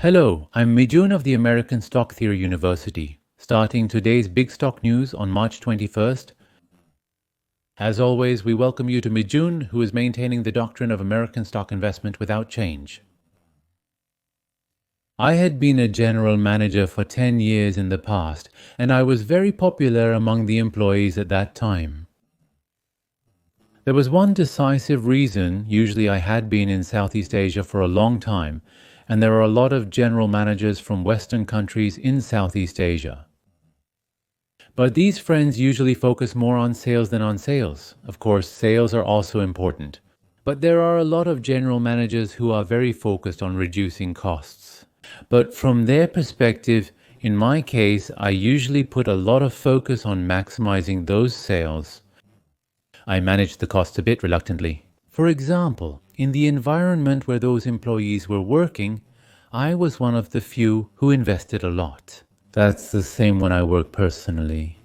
Hello, I'm Mijun of the American Stock Theory University, starting today's Big Stock News on March 21st. As always, we welcome you to Mijun, who is maintaining the doctrine of American stock investment without change. I had been a general manager for 10 years in the past, and I was very popular among the employees at that time. There was one decisive reason. Usually I had been in Southeast Asia for a long time, and there are a lot of general managers from Western countries in Southeast Asia. But these friends usually focus more on sales than on sales. Of course, sales are also important. But there are a lot of general managers who are very focused on reducing costs. But from their perspective, in my case, I usually put a lot of focus on maximizing those sales. I managed the costs a bit reluctantly. For example, in the environment where those employees were working, I was one of the few who invested a lot. That's the same when I work personally.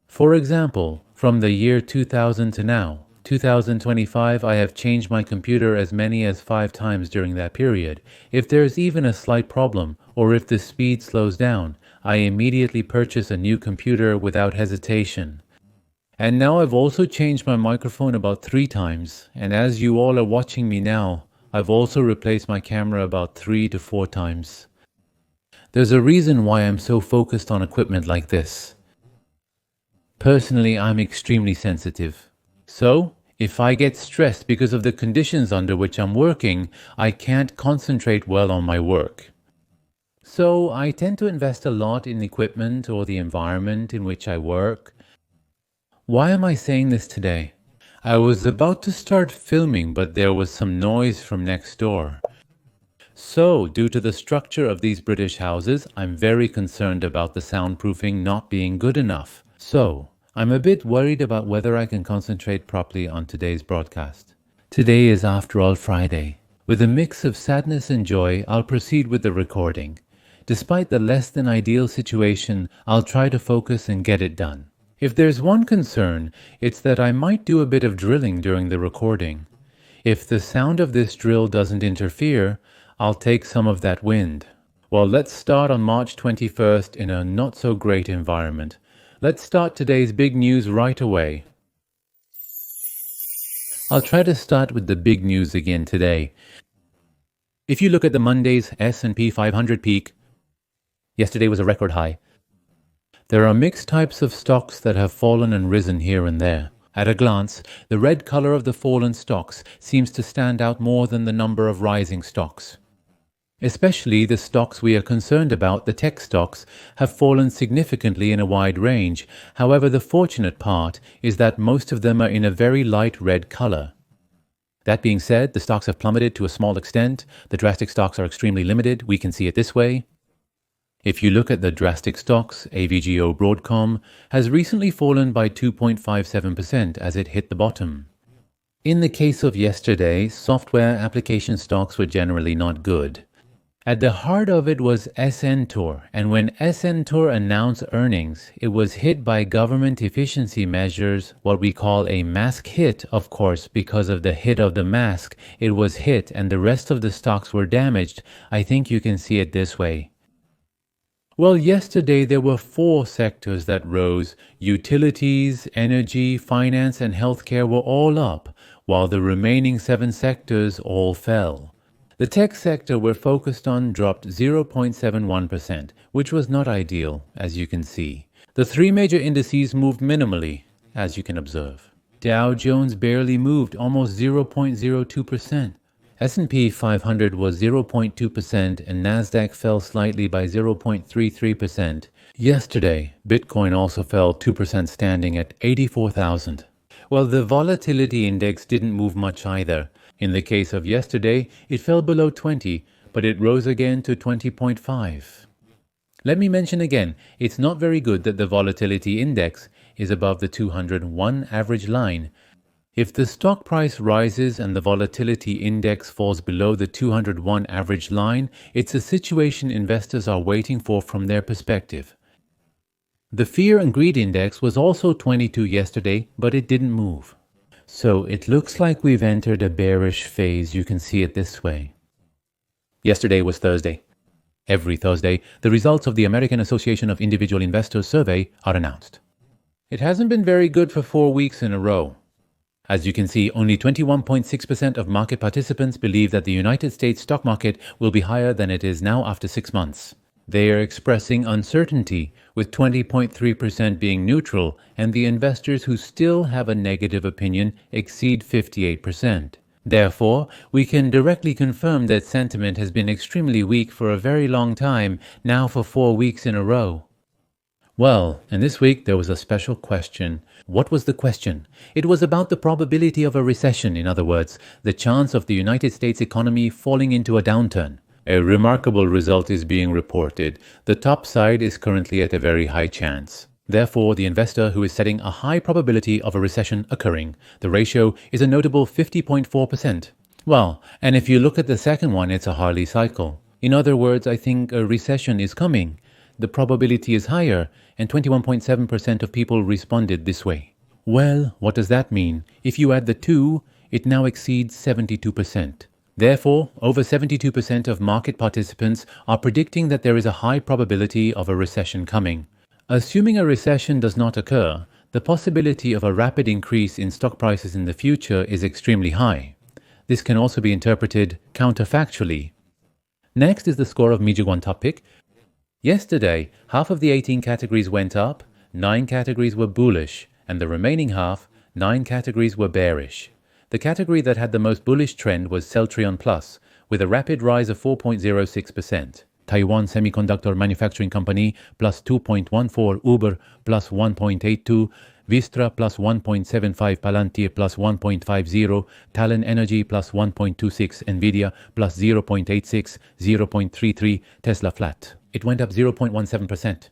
For example, from the year 2000 to now, 2025, I have changed my computer as many as 5 times during that period. If there's even a slight problem, or if the speed slows down, I immediately purchase a new computer without hesitation. And now I've also changed my microphone about 3 times, and as you all are watching me now, I've also replaced my camera about 3 to 4 times. There's a reason why I'm so focused on equipment like this. Personally, I'm extremely sensitive. So, if I get stressed because of the conditions under which I'm working, I can't concentrate well on my work. So, I tend to invest a lot in equipment or the environment in which I work. Why am I saying this today? I was about to start filming, but there was some noise from next door. So, due to the structure of these British houses, I'm very concerned about the soundproofing not being good enough. So, I'm a bit worried about whether I can concentrate properly on today's broadcast. Today is, after all, Friday. With a mix of sadness and joy, I'll proceed with the recording. Despite the less than ideal situation, I'll try to focus and get it done. If there's one concern, it's that I might do a bit of drilling during the recording. If the sound of this drill doesn't interfere, I'll take some of that wind. Well, let's start on March 21st in a not-so-great environment. Let's start today's big news right away. I'll try to start with the big news again today. If you look at the Monday's S&P 500 peak, yesterday was a record high. There are mixed types of stocks that have fallen and risen here and there. At a glance, the red color of the fallen stocks seems to stand out more than the number of rising stocks. Especially the stocks we are concerned about, the tech stocks, have fallen significantly in a wide range. However, the fortunate part is that most of them are in a very light red color. That being said, the stocks have plummeted to a small extent. The drastic stocks are extremely limited. We can see it this way. If you look at the drastic stocks, AVGO Broadcom has recently fallen by 2.57% as it hit the bottom. In the case of yesterday, software application stocks were generally not good. At the heart of it was SNTOR, and when SNTOR announced earnings, it was hit by government efficiency measures, what we call a mask hit, of course, because of the hit of the mask. It was hit and the rest of the stocks were damaged. I think you can see it this way. Well, yesterday there were 4 sectors that rose. Utilities, energy, finance, and healthcare were all up, while the remaining 7 sectors all fell. The tech sector we're focused on dropped 0.71%, which was not ideal, as you can see. The 3 major indices moved minimally, as you can observe. Dow Jones barely moved, almost 0.02%. S&P 500 was 0.2% and Nasdaq fell slightly by 0.33%. Yesterday, Bitcoin also fell 2%, standing at 84,000. Well, the volatility index didn't move much either. In the case of yesterday, it fell below 20, but it rose again to 20.5. Let me mention again, it's not very good that the volatility index is above the 201 average line. If the stock price rises and the volatility index falls below the 201 average line, it's a situation investors are waiting for from their perspective. The fear and greed index was also 22 yesterday, but it didn't move. So it looks like we've entered a bearish phase. You can see it this way. Yesterday was Thursday. Every Thursday, the results of the American Association of Individual Investors survey are announced. It hasn't been very good for 4 weeks in a row. As you can see, only 21.6% of market participants believe that the United States stock market will be higher than it is now after 6 months. They are expressing uncertainty, with 20.3% being neutral, and the investors who still have a negative opinion exceed 58%. Therefore, we can directly confirm that sentiment has been extremely weak for a very long time, now for 4 weeks in a row. Well, and this week there was a special question. What was the question? It was about the probability of a recession, in other words, the chance of the United States economy falling into a downturn. A remarkable result is being reported. The top side is currently at a very high chance. Therefore, the investor who is setting a high probability of a recession occurring, the ratio is a notable 50.4%. Well, and if you look at the second one, it's a Harley cycle. In other words, I think a recession is coming. The probability is higher, and 21.7% of people responded this way. Well, what does that mean? If you add the two, it now exceeds 72%. Therefore, over 72% of market participants are predicting that there is a high probability of a recession coming. Assuming a recession does not occur, the possibility of a rapid increase in stock prices in the future is extremely high. This can also be interpreted counterfactually. Next is the score of Mijuguan top pick. Yesterday, half of the 18 categories went up, 9 categories were bullish, and the remaining half, 9 categories were bearish. The category that had the most bullish trend was Celltrion Plus, with a rapid rise of 4.06%. Taiwan Semiconductor Manufacturing Company plus 2.14, Uber plus 1.82, Vistra plus 1.75, Palantir plus 1.50, Talon Energy plus 1.26, Nvidia plus 0.86, 0.33, Tesla flat. It went up 0.17%.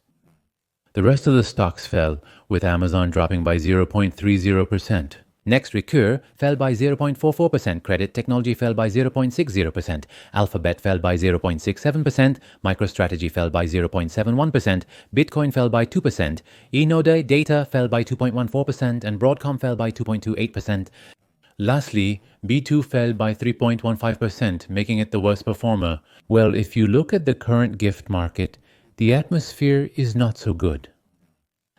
The rest of the stocks fell, with Amazon dropping by 0.30%. Next, Recur fell by 0.44%, Credit Technology fell by 0.60%, Alphabet fell by 0.67%, MicroStrategy fell by 0.71%, Bitcoin fell by 2%, Enode Data fell by 2.14%, and Broadcom fell by 2.28%. Lastly, B2 fell by 3.15%, making it the worst performer. Well, if you look at the current gift market, the atmosphere is not so good.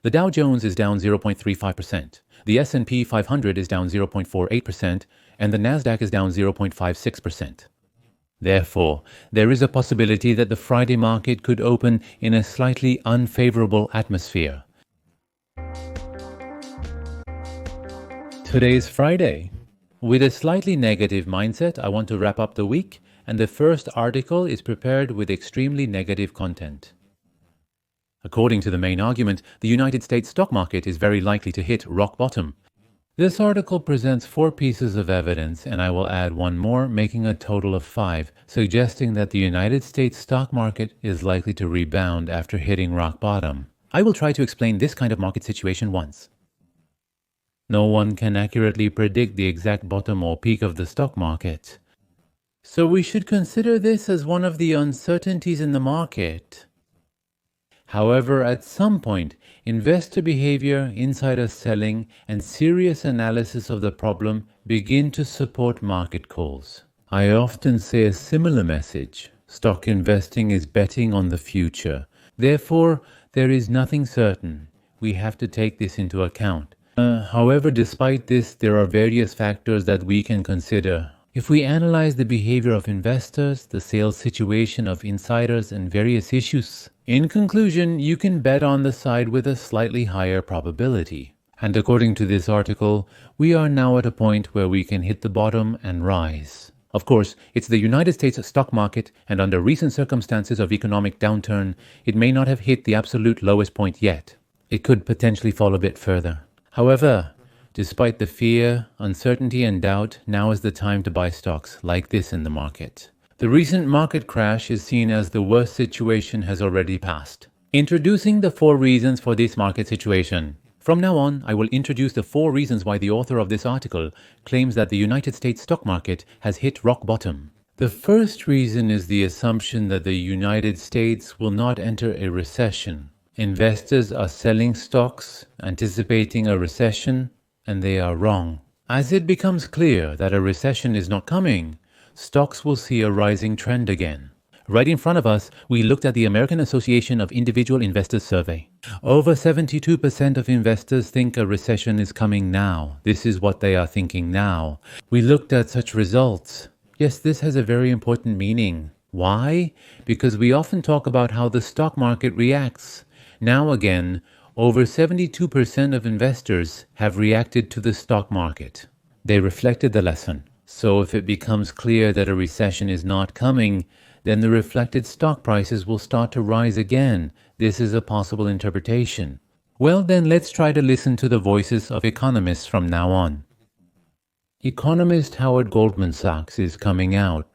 The Dow Jones is down 0.35%. The S&P 500 is down 0.48%, and the Nasdaq is down 0.56%. Therefore, there is a possibility that the Friday market could open in a slightly unfavorable atmosphere. Today is Friday. With a slightly negative mindset, I want to wrap up the week, and the first article is prepared with extremely negative content. According to the main argument, the United States stock market is very likely to hit rock bottom. This article presents 4 pieces of evidence, and I will add one more, making a total of 5, suggesting that the United States stock market is likely to rebound after hitting rock bottom. I will try to explain this kind of market situation once. No one can accurately predict the exact bottom or peak of the stock market. So we should consider this as one of the uncertainties in the market. However, at some point, investor behavior, insider selling, and serious analysis of the problem begin to support market calls. I often say a similar message. Stock investing is betting on the future. Therefore, there is nothing certain. We have to take this into account. However, despite this, there are various factors that we can consider. If we analyze the behavior of investors, the sales situation of insiders, and various issues, in conclusion, you can bet on the side with a slightly higher probability. And according to this article, we are now at a point where we can hit the bottom and rise. Of course, it's the United States stock market, and under recent circumstances of economic downturn, it may not have hit the absolute lowest point yet. It could potentially fall a bit further. However, despite the fear, uncertainty, and doubt, now is the time to buy stocks like this in the market. The recent market crash is seen as the worst situation has already passed. Introducing the 4 reasons for this market situation. From now on, I will introduce the 4 reasons why the author of this article claims that the United States stock market has hit rock bottom. The first reason is the assumption that the United States will not enter a recession. Investors are selling stocks, anticipating a recession, and they are wrong. As it becomes clear that a recession is not coming, stocks will see a rising trend again. Right in front of us, we looked at the American Association of Individual Investors survey. Over 72% of investors think a recession is coming now. This is what they are thinking now. We looked at such results. Yes, this has a very important meaning. Why? Because we often talk about how the stock market reacts. Now again, over 72% of investors have reacted to the stock market. They reflected the lesson. So if it becomes clear that a recession is not coming, then the reflected stock prices will start to rise again. This is a possible interpretation. Well, then let's try to listen to the voices of economists from now on. Economist Howard Goldman Sachs is coming out.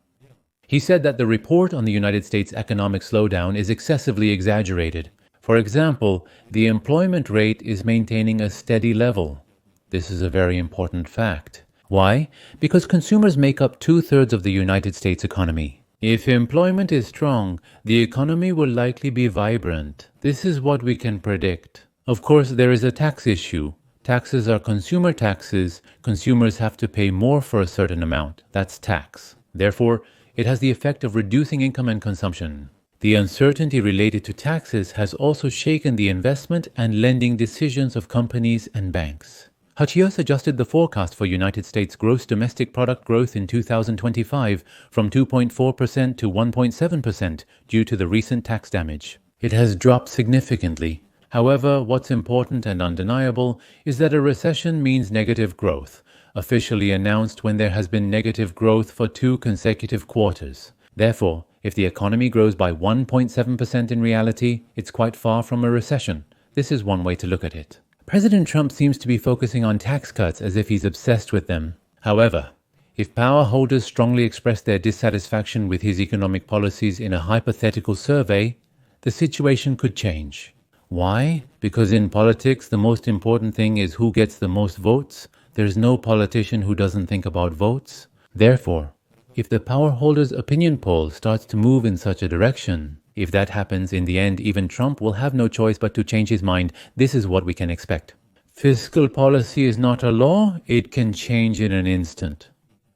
He said that the report on the United States economic slowdown is excessively exaggerated. For example, the employment rate is maintaining a steady level. This is a very important fact. Why? Because consumers make up 2/3 of the United States economy. If employment is strong, the economy will likely be vibrant. This is what we can predict. Of course, there is a tax issue. Taxes are consumer taxes. Consumers have to pay more for a certain amount. That's tax. Therefore, it has the effect of reducing income and consumption. The uncertainty related to taxes has also shaken the investment and lending decisions of companies and banks. Hachios adjusted the forecast for United States gross domestic product growth in 2025 from 2.4% to 1.7% due to the recent tax damage. It has dropped significantly. However, what's important and undeniable is that a recession means negative growth, officially announced when there has been negative growth for 2 consecutive quarters. Therefore, if the economy grows by 1.7% in reality, it's quite far from a recession. This is one way to look at it. President Trump seems to be focusing on tax cuts as if he's obsessed with them. However, if power holders strongly express their dissatisfaction with his economic policies in a hypothetical survey, the situation could change. Why? Because in politics, the most important thing is who gets the most votes. There's no politician who doesn't think about votes. Therefore, if the power holders' opinion poll starts to move in such a direction, if that happens, in the end, even Trump will have no choice but to change his mind. This is what we can expect. Fiscal policy is not a law. It can change in an instant.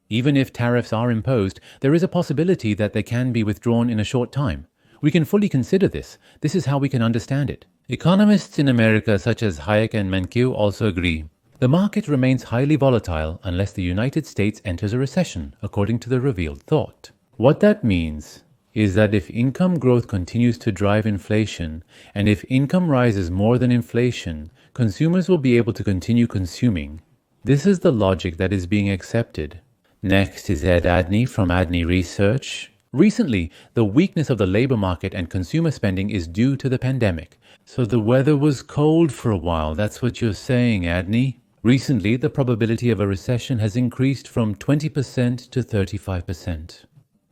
Even if tariffs are imposed, there is a possibility that they can be withdrawn in a short time. We can fully consider this. This is how we can understand it. Economists in America such as Hayek and Mankiw also agree. The market remains highly volatile unless the United States enters a recession, according to the revealed thought. What that means is that if income growth continues to drive inflation, and if income rises more than inflation, consumers will be able to continue consuming. This is the logic that is being accepted. Next is Ed Adney from Adney Research. Recently, the weakness of the labor market and consumer spending is due to the pandemic. So the weather was cold for a while. That's what you're saying, Adney. Recently, the probability of a recession has increased from 20% to 35%.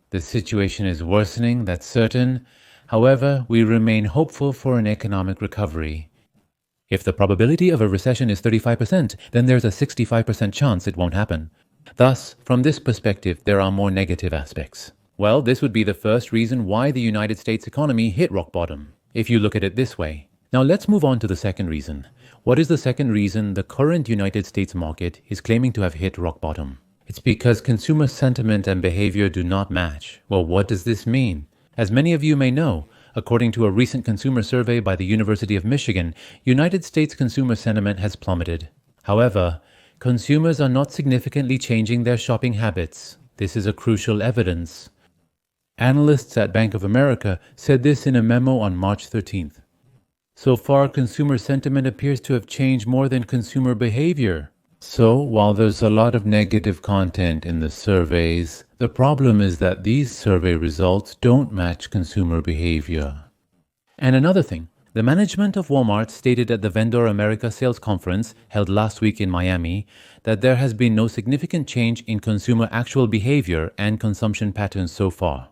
The situation is worsening, that's certain. However, we remain hopeful for an economic recovery. If the probability of a recession is 35%, then there's a 65% chance it won't happen. Thus, from this perspective, there are more negative aspects. Well, this would be the first reason why the United States economy hit rock bottom, if you look at it this way. Now let's move on to the second reason. What is the second reason the current United States market is claiming to have hit rock bottom? It's because consumer sentiment and behavior do not match. Well, what does this mean? As many of you may know, according to a recent consumer survey by the University of Michigan, United States consumer sentiment has plummeted. However, consumers are not significantly changing their shopping habits. This is a crucial evidence. Analysts at Bank of America said this in a memo on March 13th. So far, consumer sentiment appears to have changed more than consumer behavior. So, while there's a lot of negative content in the surveys, the problem is that these survey results don't match consumer behavior. And another thing, the management of Walmart stated at the Vendor America sales conference held last week in Miami that there has been no significant change in consumer actual behavior and consumption patterns so far.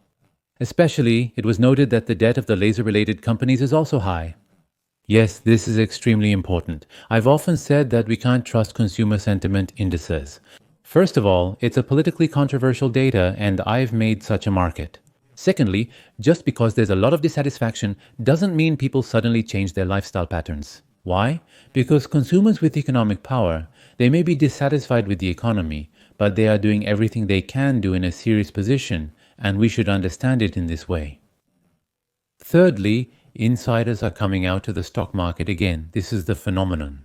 Especially, it was noted that the debt of the laser-related companies is also high. Yes, this is extremely important. I've often said that we can't trust consumer sentiment indices. First of all, it's a politically controversial data and I've made such a market. Secondly, just because there's a lot of dissatisfaction doesn't mean people suddenly change their lifestyle patterns. Why? Because consumers with economic power, they may be dissatisfied with the economy, but they are doing everything they can do in a serious position, and we should understand it in this way. Thirdly, insiders are coming out to the stock market again. This is the phenomenon.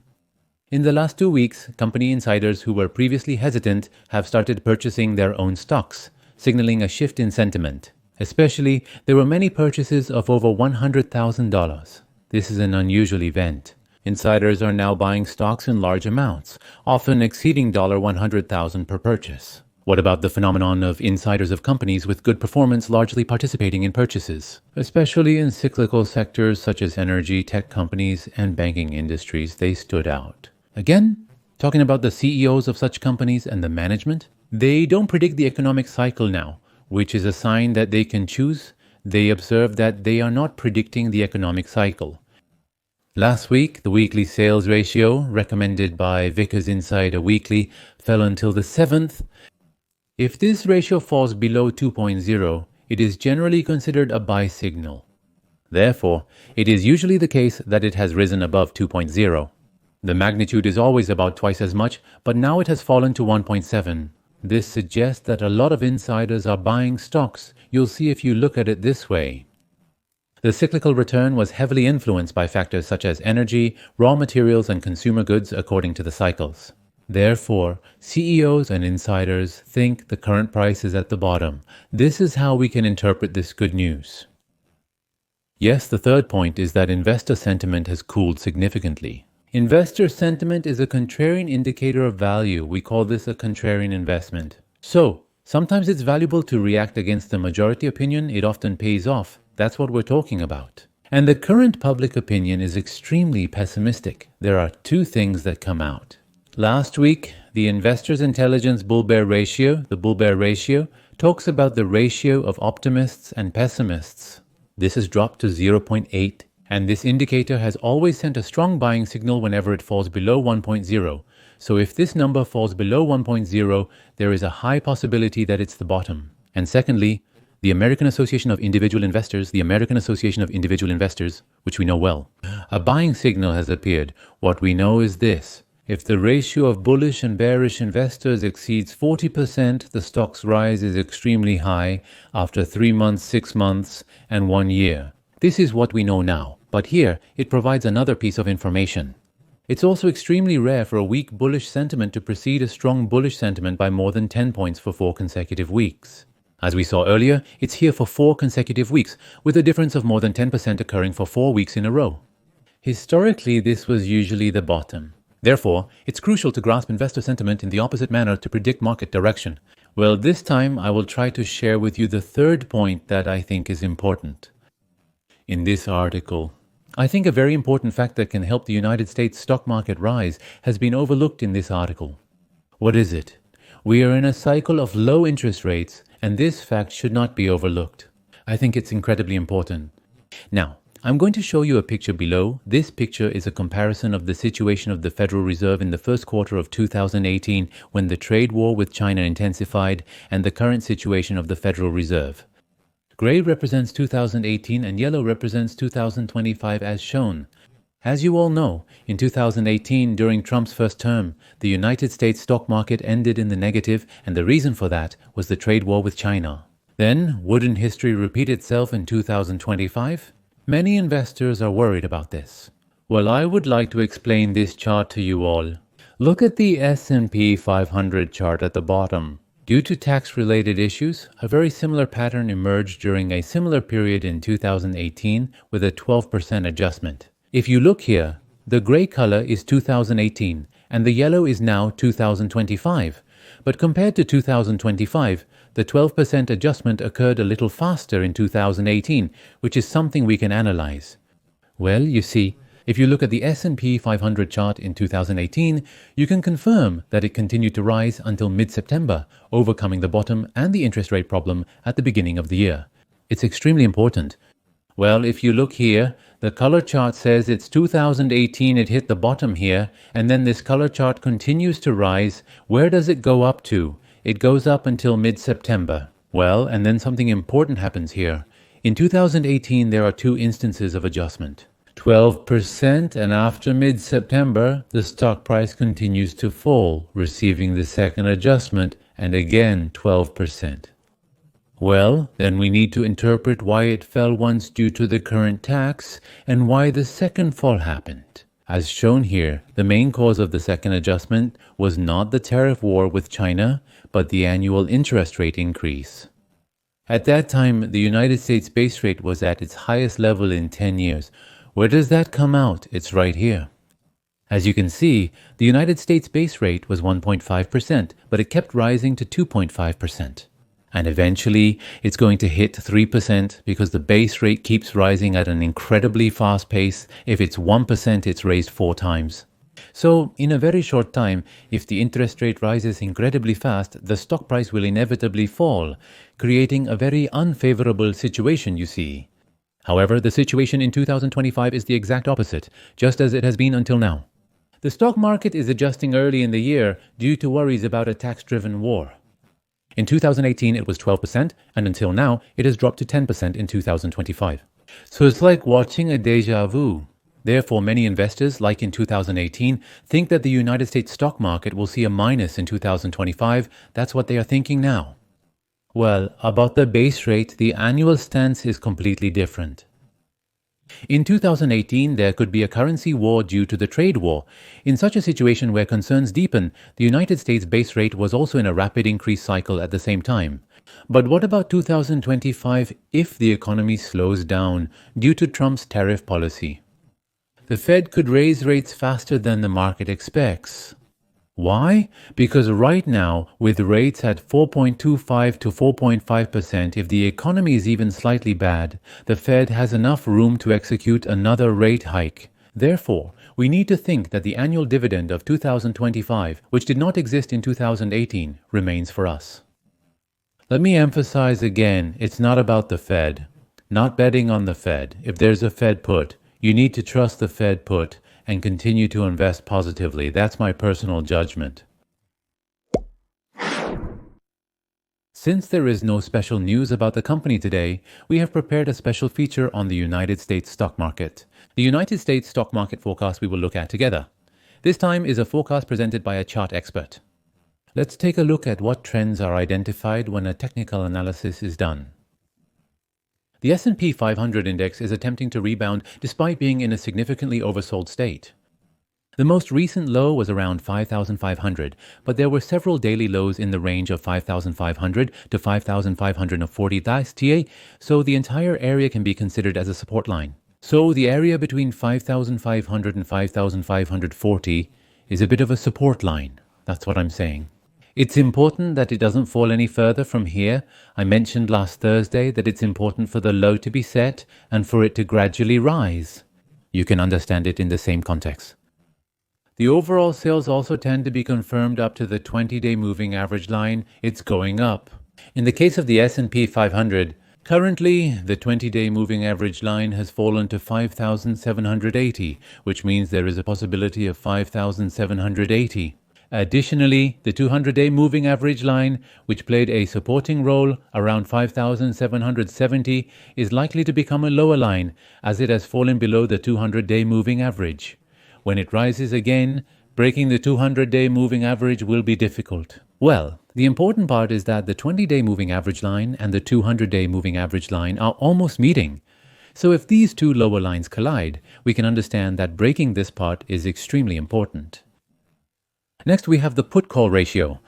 In the last 2 weeks, company insiders who were previously hesitant have started purchasing their own stocks, signaling a shift in sentiment. Especially, there were many purchases of over $100,000. This is an unusual event. Insiders are now buying stocks in large amounts, often exceeding $100,000 per purchase. What about the phenomenon of insiders of companies with good performance largely participating in purchases? Especially in cyclical sectors such as energy, tech companies, and banking industries, they stood out. Again, talking about the CEOs of such companies and the management, they don't predict the economic cycle now, which is a sign that they can choose. They observe that they are not predicting the economic cycle. Last week, the weekly sales ratio, recommended by Vickers Insider Weekly, fell until the 7th. If this ratio falls below 2.0, it is generally considered a buy signal. Therefore, it is usually the case that it has risen above 2.0. The magnitude is always about twice as much, but now it has fallen to 1.7. This suggests that a lot of insiders are buying stocks. You'll see if you look at it this way. The cyclical return was heavily influenced by factors such as energy, raw materials, and consumer goods according to the cycles. Therefore, CEOs and insiders think the current price is at the bottom. This is how we can interpret this good news. Yes, the third point is that investor sentiment has cooled significantly. Investor sentiment is a contrarian indicator of value. We call this a contrarian investment. So, sometimes it's valuable to react against the majority opinion. It often pays off. That's what we're talking about. And the current public opinion is extremely pessimistic. There are two things that come out. Last week, the Investors Intelligence Bull-Bear Ratio, the Bull-Bear Ratio, talks about the ratio of optimists and pessimists. This has dropped to 0.8, and this indicator has always sent a strong buying signal whenever it falls below 1.0. So if this number falls below 1.0, there is a high possibility that it's the bottom. And secondly, the American Association of Individual Investors, which we know well, a buying signal has appeared. What we know is this. If the ratio of bullish and bearish investors exceeds 40%, the stock's rise is extremely high after 3 months, 6 months, and 1 year. This is what we know now, but here it provides another piece of information. It's also extremely rare for a weak bullish sentiment to precede a strong bullish sentiment by more than 10 points for 4 consecutive weeks. As we saw earlier, it's here for 4 consecutive weeks, with a difference of more than 10% occurring for 4 weeks in a row. Historically, this was usually the bottom. Therefore, it's crucial to grasp investor sentiment in the opposite manner to predict market direction. Well, this time I will try to share with you the third point that I think is important. In this article, I think a very important fact that can help the United States stock market rise has been overlooked in this article. What is it? We are in a cycle of low interest rates, and this fact should not be overlooked. I think it's incredibly important. Now, I'm going to show you a picture below. This picture is a comparison of the situation of the Federal Reserve in the first quarter of 2018 when the trade war with China intensified and the current situation of the Federal Reserve. Gray represents 2018 and yellow represents 2025 as shown. As you all know, in 2018, during Trump's first term, the United States stock market ended in the negative, and the reason for that was the trade war with China. Then, wouldn't history repeat itself in 2025? Many investors are worried about this. Well, I would like to explain this chart to you all. Look at the S&P 500 chart at the bottom. Due to tax-related issues, a very similar pattern emerged during a similar period in 2018 with a 12% adjustment. If you look here, the gray color is 2018 and the yellow is now 2025. But compared to 2025, the 12% adjustment occurred a little faster in 2018, which is something we can analyze. Well, you see, if you look at the S&P 500 chart in 2018, you can confirm that it continued to rise until mid-September, overcoming the bottom and the interest rate problem at the beginning of the year. It's extremely important. Well, if you look here, the color chart says it's 2018, it hit the bottom here, and then this color chart continues to rise. Where does it go up to? It goes up until mid-September. Well, and then something important happens here. In 2018, there are 2 instances of adjustment. 12%, and after mid-September, the stock price continues to fall, receiving the second adjustment, and again 12%. Well, then we need to interpret why it fell once due to the current tax and why the second fall happened. As shown here, the main cause of the second adjustment was not the tariff war with China, but the annual interest rate increase. At that time, the United States base rate was at its highest level in 10 years. Where does that come out? It's right here. As you can see, the United States base rate was 1.5%, but it kept rising to 2.5%. And eventually, it's going to hit 3% because the base rate keeps rising at an incredibly fast pace. If it's 1%, it's raised 4 times. So, in a very short time, if the interest rate rises incredibly fast, the stock price will inevitably fall, creating a very unfavorable situation, you see. However, the situation in 2025 is the exact opposite, just as it has been until now. The stock market is adjusting early in the year due to worries about a tax-driven war. In 2018, it was 12%, and until now, it has dropped to 10% in 2025. So it's like watching a déjà vu. Therefore, many investors, like in 2018, think that the United States stock market will see a minus in 2025. That's what they are thinking now. Well, about the base rate, the annual stance is completely different. In 2018, there could be a currency war due to the trade war. In such a situation where concerns deepen, the United States base rate was also in a rapid increase cycle at the same time. But what about 2025 if the economy slows down due to Trump's tariff policy? The Fed could raise rates faster than the market expects. Why? Because right now, with rates at 4.25 to 4.5%, if the economy is even slightly bad, the Fed has enough room to execute another rate hike. Therefore, we need to think that the annual dividend of 2025, which did not exist in 2018, remains for us. Let me emphasize again, it's not about the Fed. Not betting on the Fed. If there's a Fed put, you need to trust the Fed put and continue to invest positively. That's my personal judgment. Since there is no special news about the company today, we have prepared a special feature on the United States stock market. The United States stock market forecast we will look at together. This time is a forecast presented by a chart expert. Let's take a look at what trends are identified when a technical analysis is done. The S&P 500 index is attempting to rebound despite being in a significantly oversold state. The most recent low was around 5,500, but there were several daily lows in the range of 5,500 to 5,540 last year, so the entire area can be considered as a support line. So the area between 5,500 and 5,540 is a bit of a support line. That's what I'm saying. It's important that it doesn't fall any further from here. I mentioned last Thursday that it's important for the low to be set and for it to gradually rise. You can understand it in the same context. The overall sales also tend to be confirmed up to the 20-day moving average line. It's going up. In the case of the S&P 500, currently the 20-day moving average line has fallen to 5,780, which means there is a possibility of 5,780. Additionally, the 200-day moving average line, which played a supporting role around 5,770, is likely to become a lower line as it has fallen below the 200-day moving average. When it rises again, breaking the 200-day moving average will be difficult. Well, the important part is that the 20-day moving average line and the 200-day moving average line are almost meeting. So if these two lower lines collide, we can understand that breaking this part is extremely important. Next, we have the put-call ratio.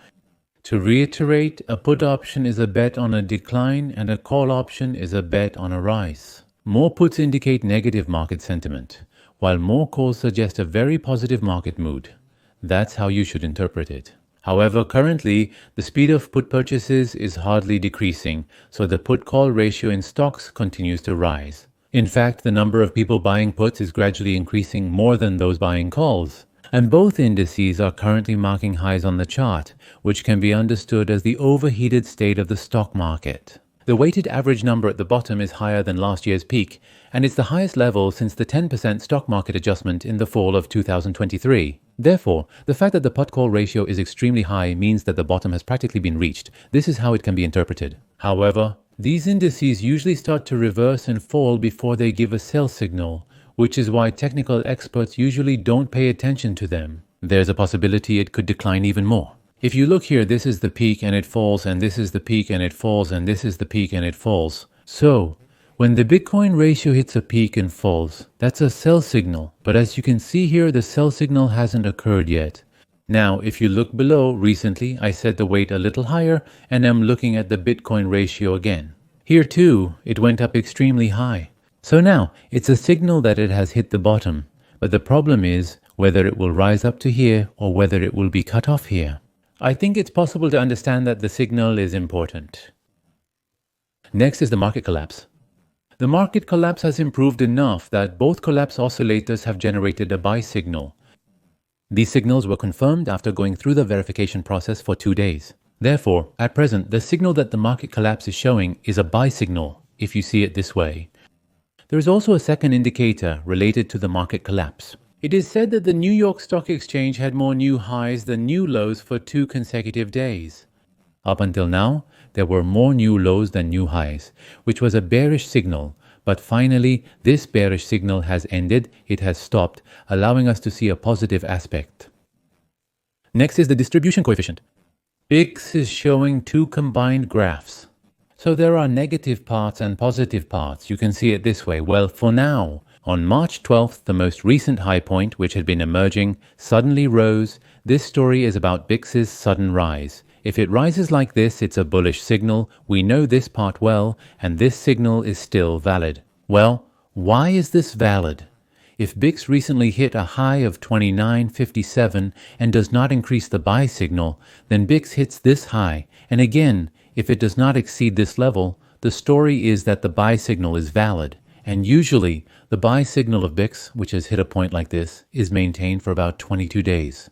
To reiterate, a put option is a bet on a decline and a call option is a bet on a rise. More puts indicate negative market sentiment, while more calls suggest a very positive market mood. That's how you should interpret it. However, currently, the speed of put purchases is hardly decreasing, so the put-call ratio in stocks continues to rise. In fact, the number of people buying puts is gradually increasing more than those buying calls. And both indices are currently marking highs on the chart, which can be understood as the overheated state of the stock market. The weighted average number at the bottom is higher than last year's peak, and it's the highest level since the 10% stock market adjustment in the fall of 2023. Therefore, the fact that the put-call ratio is extremely high means that the bottom has practically been reached. This is how it can be interpreted. However, these indices usually start to reverse and fall before they give a sell signal, which is why technical experts usually don't pay attention to them. There's a possibility it could decline even more. If you look here, this is the peak and it falls, and this is the peak and it falls, and this is the peak and it falls. So, when the Bitcoin ratio hits a peak and falls, that's a sell signal. But as you can see here, the sell signal hasn't occurred yet. Now, if you look below, recently I set the weight a little higher and I'm looking at the Bitcoin ratio again. Here too, it went up extremely high. So now, it's a signal that it has hit the bottom. But the problem is whether it will rise up to here or whether it will be cut off here. I think it's possible to understand that the signal is important. Next is the market collapse. The market collapse has improved enough that both collapse oscillators have generated a buy signal. These signals were confirmed after going through the verification process for 2 days. Therefore, at present, the signal that the market collapse is showing is a buy signal, if you see it this way. There is also a second indicator related to the market collapse. It is said that the New York Stock Exchange had more new highs than new lows for 2 consecutive days. Up until now, there were more new lows than new highs, which was a bearish signal. But finally, this bearish signal has ended, it has stopped, allowing us to see a positive aspect. Next is the distribution coefficient. BIX is showing 2 combined graphs. So there are negative parts and positive parts. You can see it this way. Well, for now, on March 12th, the most recent high point, which had been emerging, suddenly rose. This story is about BIX's sudden rise. If it rises like this, it's a bullish signal. We know this part well, and this signal is still valid. Well, why is this valid? If BIX recently hit a high of 29.57 and does not increase the buy signal, then BIX hits this high. And again, if it does not exceed this level, the story is that the buy signal is valid. And usually, the buy signal of BIX, which has hit a point like this, is maintained for about 22 days.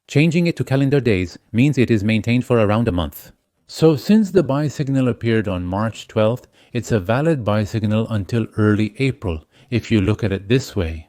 Changing it to calendar days means it is maintained for around a month. So since the buy signal appeared on March 12th, it's a valid buy signal until early April, if you look at it this way.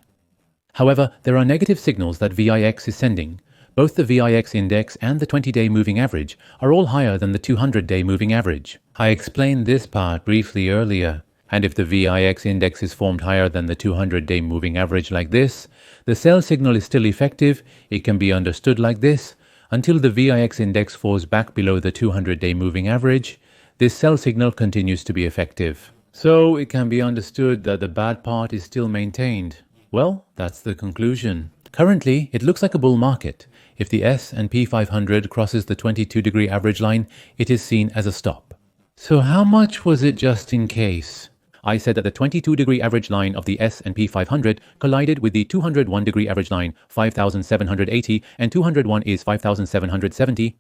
However, there are negative signals that VIX is sending. Both the VIX index and the 20-day moving average are all higher than the 200-day moving average. I explained this part briefly earlier. And if the VIX index is formed higher than the 200-day moving average like this, the sell signal is still effective. It can be understood like this. Until the VIX index falls back below the 200-day moving average, this sell signal continues to be effective. So it can be understood that the bad part is still maintained. Well, that's the conclusion. Currently, it looks like a bull market. If the S&P 500 crosses the 22-degree average line, it is seen as a stop. So how much was it just in case? I said that the 22-degree average line of the S&P 500 collided with the 201-degree average line, 5,780, and 201 is 5,770.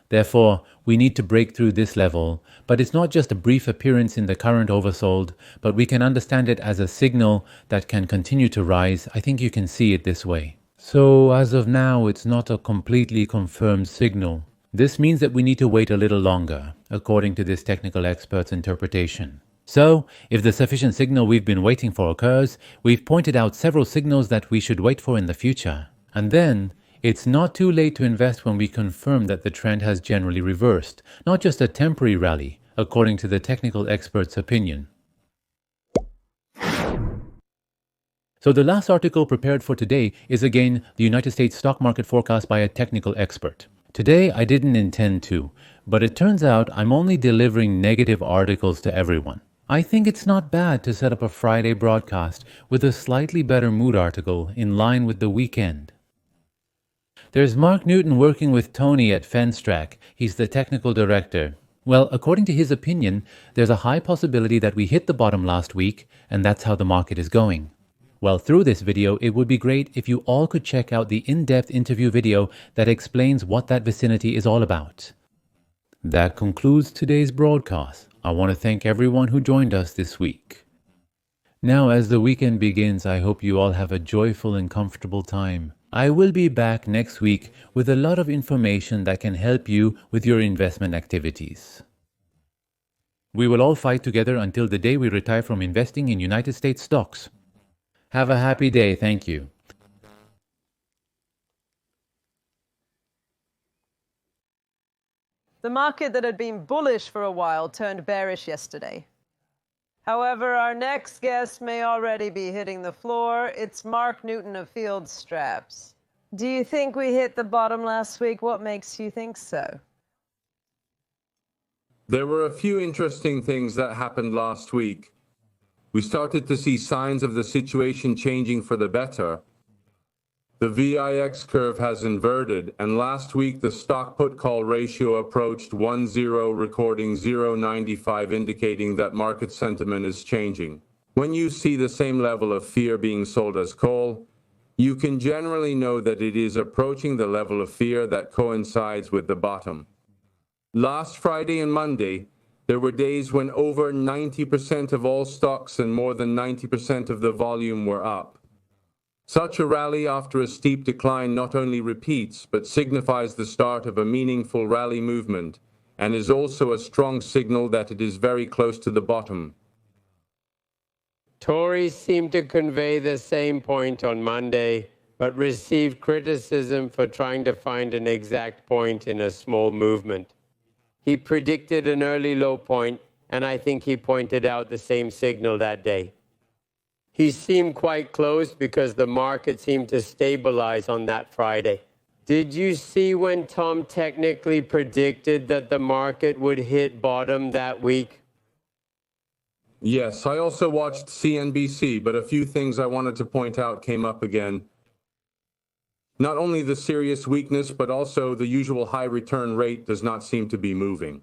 Therefore, we need to break through this level. But it's not just a brief appearance in the current oversold, but we can understand it as a signal that can continue to rise. I think you can see it this way. So as of now, it's not a completely confirmed signal. This means that we need to wait a little longer, according to this technical expert's interpretation. So, if the sufficient signal we've been waiting for occurs, we've pointed out several signals that we should wait for in the future. And then, it's not too late to invest when we confirm that the trend has generally reversed, not just a temporary rally, according to the technical expert's opinion. So the last article prepared for today is again the United States stock market forecast by a technical expert. Today I didn't intend to, but it turns out I'm only delivering negative articles to everyone. I think it's not bad to set up a Friday broadcast with a slightly better mood article in line with the weekend. There's Mark Newton working with Tony at Fenstrack. He's the technical director. Well, according to his opinion, there's a high possibility that we hit the bottom last week, and that's how the market is going. Well, through this video, it would be great if you all could check out the in-depth interview video that explains what that vicinity is all about. That concludes today's broadcast. I want to thank everyone who joined us this week. Now, as the weekend begins, I hope you all have a joyful and comfortable time. I will be back next week with a lot of information that can help you with your investment activities. We will all fight together until the day we retire from investing in United States stocks. Have a happy day. Thank you. The market that had been bullish for a while turned bearish yesterday. However, our next guest may already be hitting the floor. It's Mark Newton of Field Straps. Do you think we hit the bottom last week? What makes you think so? There were a few interesting things that happened last week. We started to see signs of the situation changing for the better. The VIX curve has inverted, and last week the stock put call ratio approached 1-0, recording 0.95, indicating that market sentiment is changing. When you see the same level of fear being sold as call, you can generally know that it is approaching the level of fear that coincides with the bottom. Last Friday and Monday, there were days when over 90% of all stocks and more than 90% of the volume were up. Such a rally after a steep decline not only repeats, but signifies the start of a meaningful rally movement, and is also a strong signal that it is very close to the bottom. Tories seemed to convey the same point on Monday, but received criticism for trying to find an exact point in a small movement. He predicted an early low point, and I think he pointed out the same signal that day. He seemed quite close because the market seemed to stabilize on that Friday. Did you see when Tom technically predicted that the market would hit bottom that week? Yes, I also watched CNBC, but a few things I wanted to point out came up again. Not only the serious weakness, but also the usual high return rate does not seem to be moving.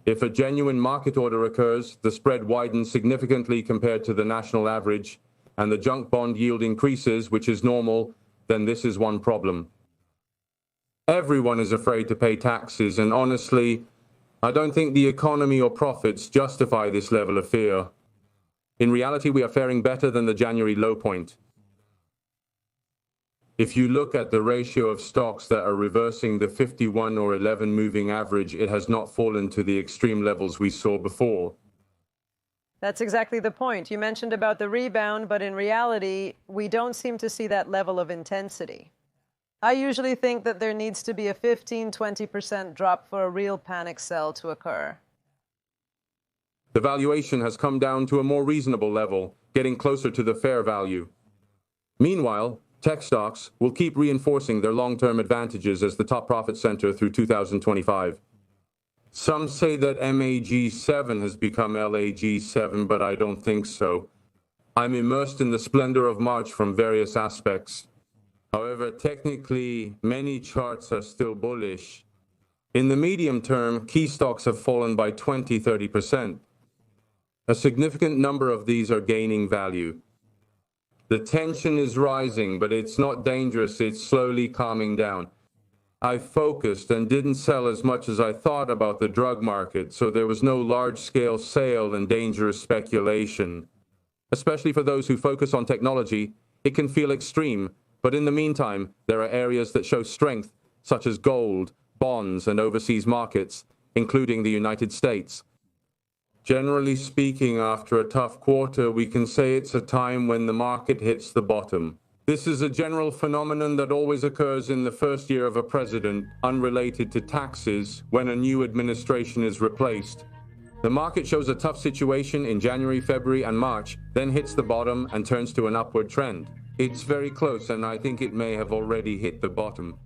If a genuine market order occurs, the spread widens significantly compared to the national average, and the junk bond yield increases, which is normal, then this is one problem. Everyone is afraid to pay taxes, and honestly, I don't think the economy or profits justify this level of fear. In reality, we are faring better than the January low point. If you look at the ratio of stocks that are reversing the 51 or 11 moving average, it has not fallen to the extreme levels we saw before. That's exactly the point. You mentioned about the rebound, but in reality, we don't seem to see that level of intensity. I usually think that there needs to be a 15-20% drop for a real panic sell to occur. The valuation has come down to a more reasonable level, getting closer to the fair value. Meanwhile, tech stocks will keep reinforcing their long-term advantages as the top profit center through 2025. Some say that MAG7 has become LAG7, but I don't think so. I'm immersed in the splendor of March from various aspects. However, technically, many charts are still bullish. In the medium term, key stocks have fallen by 20-30%. A significant number of these are gaining value. The tension is rising, but it's not dangerous, it's slowly calming down. I focused and didn't sell as much as I thought about the drug market, so there was no large-scale sale and dangerous speculation. Especially for those who focus on technology, it can feel extreme, but in the meantime, there are areas that show strength, such as gold, bonds, and overseas markets, including the United States. Generally speaking, after a tough quarter, we can say it's a time when the market hits the bottom. This is a general phenomenon that always occurs in the first year of a president, unrelated to taxes, when a new administration is replaced. The market shows a tough situation in January, February, and March, then hits the bottom and turns to an upward trend. It's very close, and I think it may have already hit the bottom.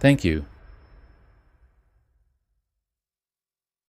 Thank you.